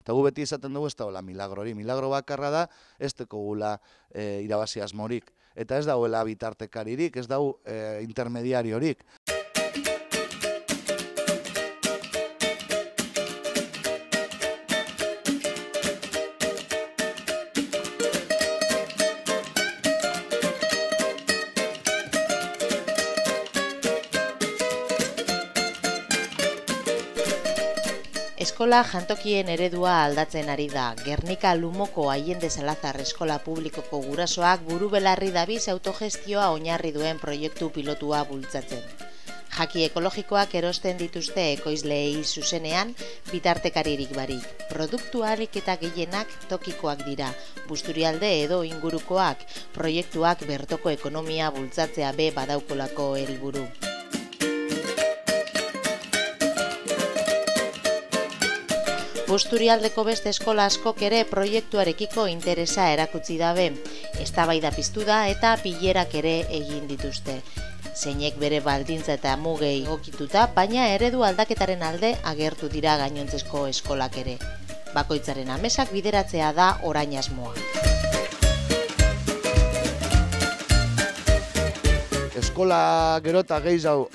Eta gu beti esaten dugu ez dagoela milagro hori. Milagro bakarra da ez dekogula irabazi asmorik. Eta ez dagoela bitartekaririk, ez dago intermediariorik. Eskola jantokien eredua aldatzen ari da. Gernika Lumoko Allende Salazar Eskola Publikoko gurasoak buru belarri dabiz autogestioa oinarri duen proiektu pilotua bultzatzen. Jaki ekologikoak erosten dituzte ekoizleei zuzenean, bitartekaririk barik. Produktu ahalik eta gehienak tokikoak dira, Busturialde edo ingurukoak, proiektuak bertoko ekonomia bultzatzea be badaukolako helburu. Busturialdeko beste eskola askok ere proiektuarekiko interesa erakutsi dabe. Eztabaida piztu da eta bilerak ere egin dituzte. Zeinek bere baldintza eta mugei egokituta, baina eredu aldaketaren alde agertu dira gainontzeko eskolak ere. Bakoitzaren amesak bideratzea da orain asmoa. Eskola gero eta gehiago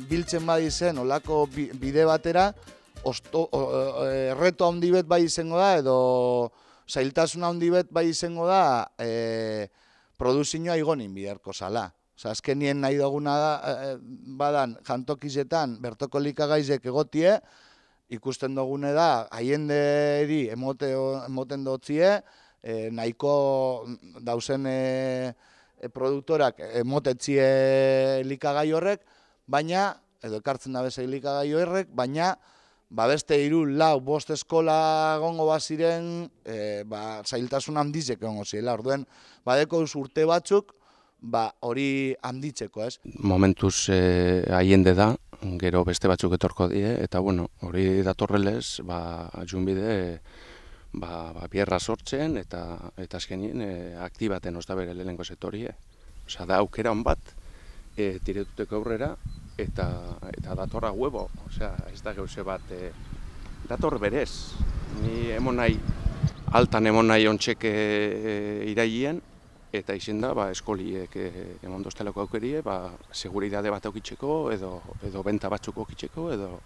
biltzen badi zen olako bide batera, reto handi bet bai izango da, edo zailtasuna handi bet bai izango da produzioa igonin biderko zala. Azkenien nahi duguna badan jantokizetan bertoko likagaizek egotie, ikusten dugune da, Allenderi emoten dotzie, nahiko dauzen produktorak emotetzie likagai horrek, baina, edo ekartzen da bezai likagai horrek, baina beste 3, 4, 5 eskola gongo baziren, zailtasun handizek egongo zirela. Orduen, badeko urte batzuk, hori handitzeko, ez? Momentuz Allende da, gero beste batzuk etorko die, eta bueno, hori datorrelez, junbide, bierra sortzen, eta azkenien aktibaten oztabere lehenengo sektorie. Osa, da aukera hon bat, tiretuteko aurrera, eta datorra huevo, osea, ez da gauze bat, dator berez. Ni emon nahi, altan emon nahi ontxek iraien, eta izen da, eskoliek emon doztelako aukerie, seguridade bat aukitzeko, edo benta batzuk aukitzeko, edo...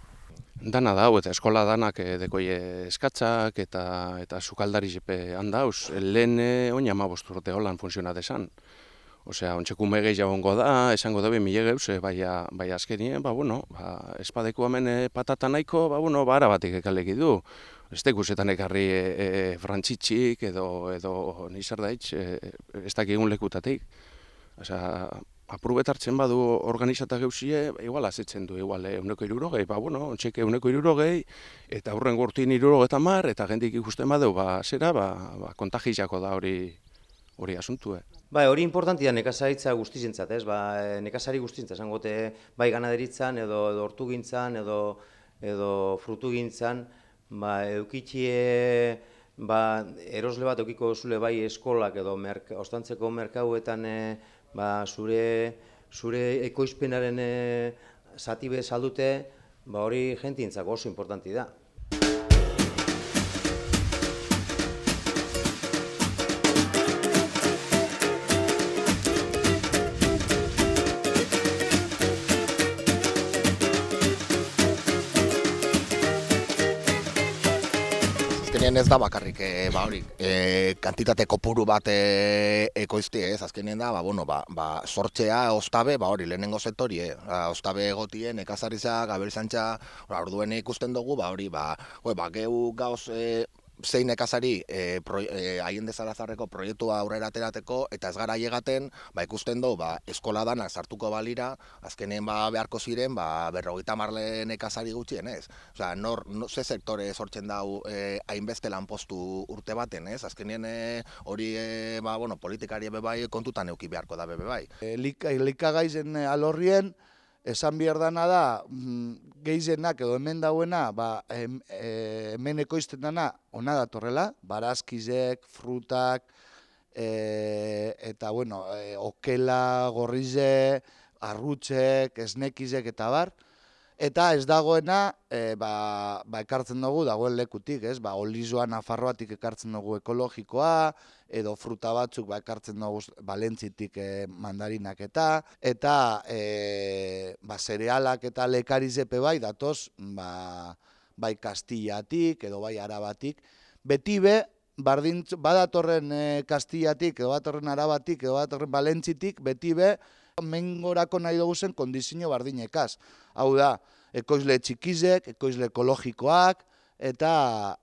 Dana da, eta eskola danak dekoie eskatzak, eta sukaldari jepe handauz, lehen oin 15 urte holan funtzionat esan. Osea, ontxekume gehiago ongo da, esango dabe mile geuz, bai azkenien, espadeko hemen patata nahiko, ara batik ekaleki du. Ez dekusetan ekarri frantzitxik edo nizar daitz, ez dakigun lekutatik. Osea, aprubetartzen badu organizata geuzie, igual azetzen du, igual 160, ontxek 160, eta hurren gortin 70, eta jendik ikusten badu, kontagiziako da hori asuntu. Hori importanti da nekazaritza guztizentzat, ez? Nekazari guztizentzat, esangote bai ganaderitzan, edo hortugintzan, edo frutugintzan, eukitxie erosle bat eukiko zule bai eskolak edo ostantzeko merkauetan zure ekoizpenaren zati be saldute, hori jentientzako oso importanti da. Azkenien ez da bakarrik kantitate kopuru bat ekoiztie, ez? Azkenien da, sortzea ostabe, hori lehenengo sektorie, ostabe egotien, nekazaritza, gaberizantza, orduen ikusten dugu, geu gauz zein nekazari Allende Salazarreko proiektua aurrera aterateko, eta ez gara llegaten, ikusten du, eskola danak sartuko balira, azkenen beharko ziren, 50 nekazari gutxien, ez? Osea, ze sektore sortzen dau hainbeste lanpostu urte baten, ez? Azkenien hori, politikari bai kontutan euki beharko da bai. Likagaizen alorrien, esan behar dana da, gehienak edo hemen dauena, hemen ekoizten dana ona datorrela, barazkizek, frutak, eta, okela, gorrize, arrutzek, esnekizek eta bar, eta ez dagoena ekartzen dugu dagoen lekutik, ez? Olizoa Nafarroatik ekartzen dugu ekologikoa, edo fruta batzuk ekartzen dugu Balentzitik mandarinak eta zerealak eta lekarizepe datoz bai Kastillatik edo bai Arabatik, beti badatorren Kastillatik edo badatorren Arabatik edo badatorren Balentzitik, beti mengorako nahi dugu zen kondizio bardinekaz. Hau da, ekoizle txikizek, ekoizle ekologikoak, eta,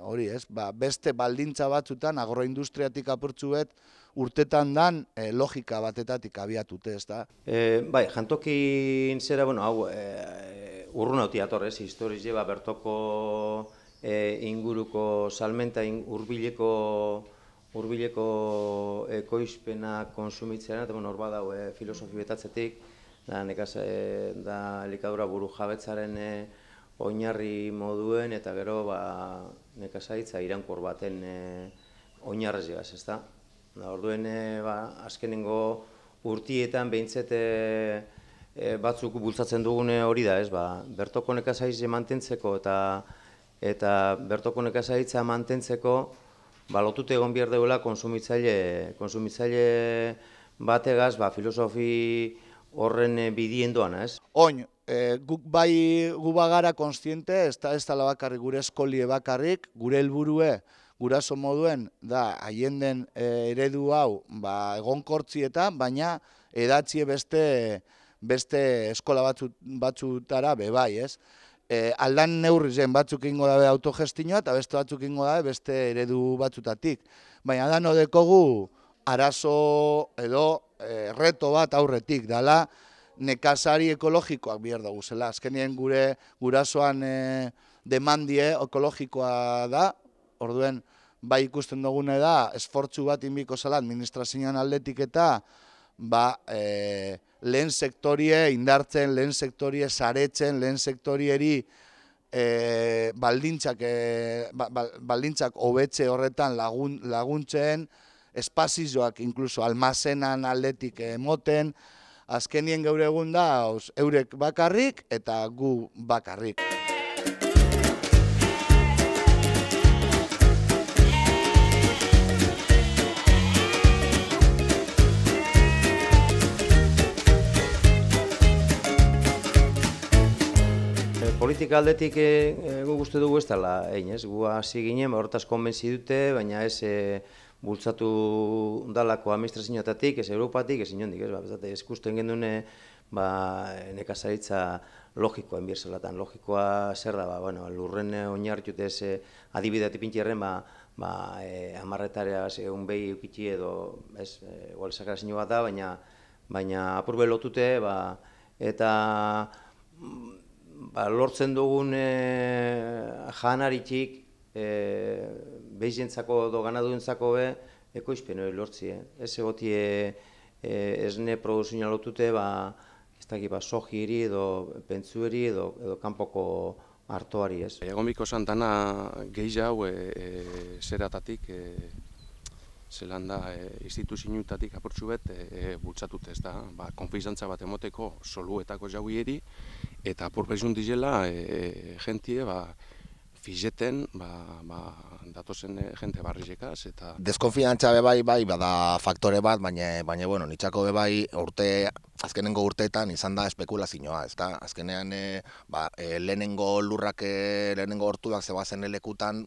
hori ez, beste baldintza batzutan, agroindustriatik apurtzuet, urtetan dan logika batetatik abiatute, ez da? Bai, jantokin zera, hau, urrun hauti atorrez, historiz jeba bertoko inguruko salmenta hurbileko ekoizpena konsumitzean, eta hor badau filosofi betatzetik, da elikadura buru jabetzaren oinarri moduen, eta gero nekazaritza irankor baten oinarrez jegaz, ez da? Orduen, azkenengo urtietan behintzet batzuk bultzatzen dugune hori da, ez? Bertoko nekazaritza mantentzeko eta bertoko nekazaritza mantentzeko lotute egon behar deula konsumitzaile bategaz filosofi horren bidien doana, ez? Oin, gu bagara konstiente, ez dela bakarrik gure eskolie bakarrik, gure helburue, guraso moduen, da, haienden eredu hau egonkortzietan, baina edatzie beste eskola batzutara bebai, ez? Aldan neurri zen batzuk ingo dabe autogestinoa eta beste batzuk ingo dabe beste eredu batzutatik. Baina da nodekogu arazo edo reto bat aurretik, dala nekazari ekologikoak behar dugu zela. Azkenien gure gurasoan demandie ekologikoa da, orduen bai ikusten dugune da, esfortzu bat inbiko zela administrazioan aldetik eta lehen sektorie indartzen, lehen sektorie saretzen, lehen sektorieri baldintzak hobetze horretan laguntzen, espazioak inkluso almazenan aldetik moten, azkenien gaur egun da eurek bakarrik eta gu bakarrik. Politika aldetik guk uste dugu ez dela egin, ez? Gu hasi ginen, horretaz konbentzi dute, baina ez bultzatu dalako administrazioetatik, ez Europatik, ez inondik, ez? Ez ikusten genduen nekazaritza logikoa enbierzelatan. Logikoa zer da, lurren oinarritut ez adibidea tipintxerren, amarretarea egun behi eukitzi edo, ez, igual sakarazio bat da, baina apurbe lotute, eta lortzen dugun janaritik behizentzako edo ganaduentzako ekoizpen hori lortzi. Ez egotie esne produzioa lotute, ez dakit, sojieri edo pentsueri edo kanpoko hartoari, ez. Egonbiko santana gehiago zeratatik, zelan da, instituzioetatik apurtxu bet bultzatut, ez da, konfizantza bat emoteko soluetako jauieri, eta apur bezun dizela jentie fizeten datozen jente barrizekaz, eta... Deskonfiantza bebai, bada faktore bat, baina nitzako bebai azkenengo urteetan izan da espekulazioa, ez da? Azkenean lehenengo lurrak, lehenengo hortuak zebazen elekutan,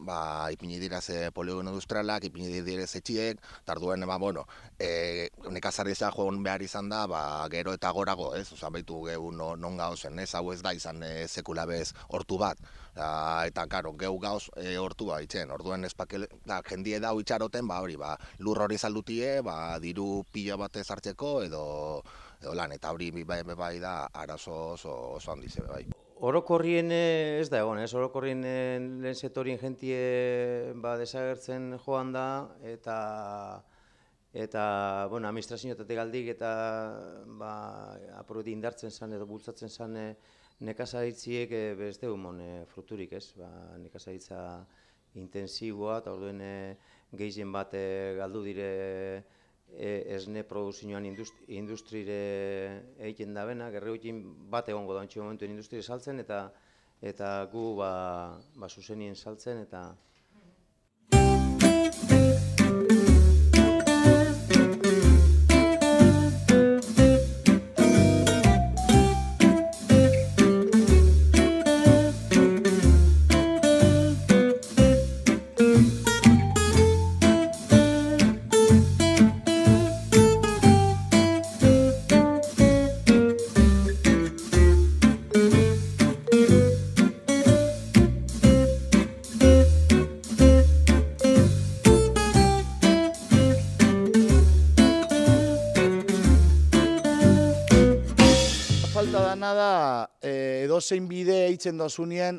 ipini dira ze poligono industrialak, ipini dira ze txiek, tarduen, nekazaritza joan behar izan da, gero eta gorago, ez? Osa, baitu gehu non gauzen, ez? Hau ez da izan sekula bez hortu bat. Eta, karo, gehu gauz hortua itzen, orduen jendie dau itxaroten, lur hori saldutie, diru pila batez hartzeko edo lan, eta hori bai da arazo oso handize bai. Orokorrien ez da egon, orokorrien lehen sektorien jentie desagertzen joan da, eta administrazioetatik aldik eta apuruti indartzen zen edo bultzatzen zen nekazaritziek beste humon fruturik, ez? Nekazaritza intensiboa, eta orduen gehien bat galdu dire esne produzioan industrire egiten dabena, gerreukin bat egongo da ontsi momentu industrire saltzen, eta gu zuzenien saltzen, eta falta dana da, edozein bide eitzen dozunien,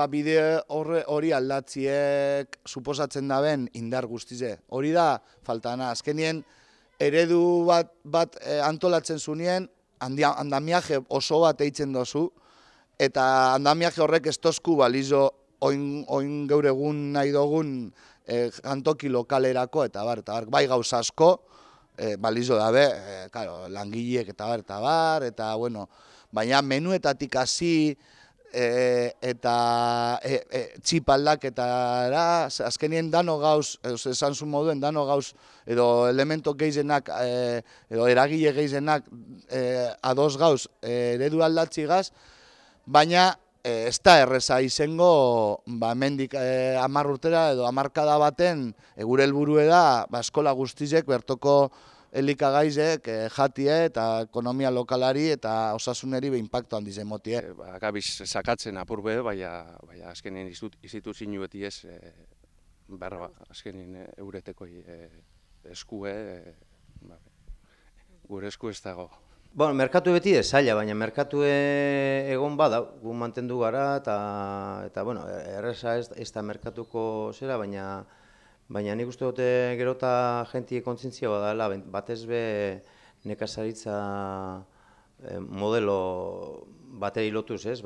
bide hori aldatziek suposatzen daben indar guztize. Hori da falta dana. Azkenien, eredu bat antolatzen zunien, andamiaje oso bat eitzen dozu, eta andamiaje horrek ez tozku balizo oin gaur egun nahi dugun jantoki lokalerako, eta bai gauza asko, balizo dabe, langileek eta bar, eta bueno, baina menuetatik hasi eta txip aldaketara, azkenien dano gauz, esan zuen moduen, dano gauz, edo elemento gehienak, edo eragile gehienak ados gauz eredu aldatzigaz, baina ez da erreza izango, hemendik 10 urtera edo 10 baten gure helburue da eskola guztizek bertoko elikagaizek jatie eta ekonomia lokalari eta osasuneri inpaktu handiz emotie. Gabiz sakatzen apurbe, baina azkenin izitu zinu beti ez, azkenin eureteko eskue, gure esku ez dago. Bueno, merkatu beti ez zaila, baina merkatu egon bada, gu mantendu gara, eta bueno, erreza ez da merkatuko zera, baina nik uste dute gerota jentie kontzientzia badala, batez be nekazaritza modelo bateri lotuz, ez,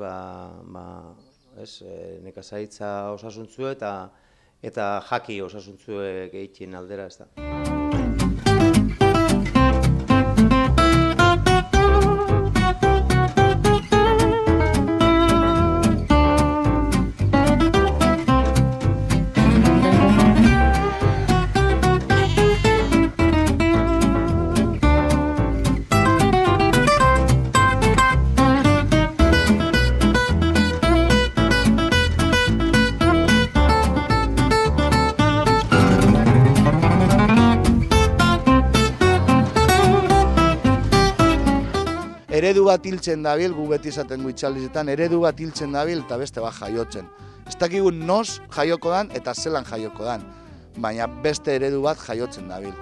nekazaritza osasuntzu eta jaki osasuntzu egiten aldera, ez da. Eredu bat hiltzen dabil, gu beti izaten gu itxaldizetan, eredu bat hiltzen dabil eta beste bat jaiotzen. Ez dakigun noz jaioko dan eta zelan jaioko dan, baina beste eredu bat jaiotzen dabil.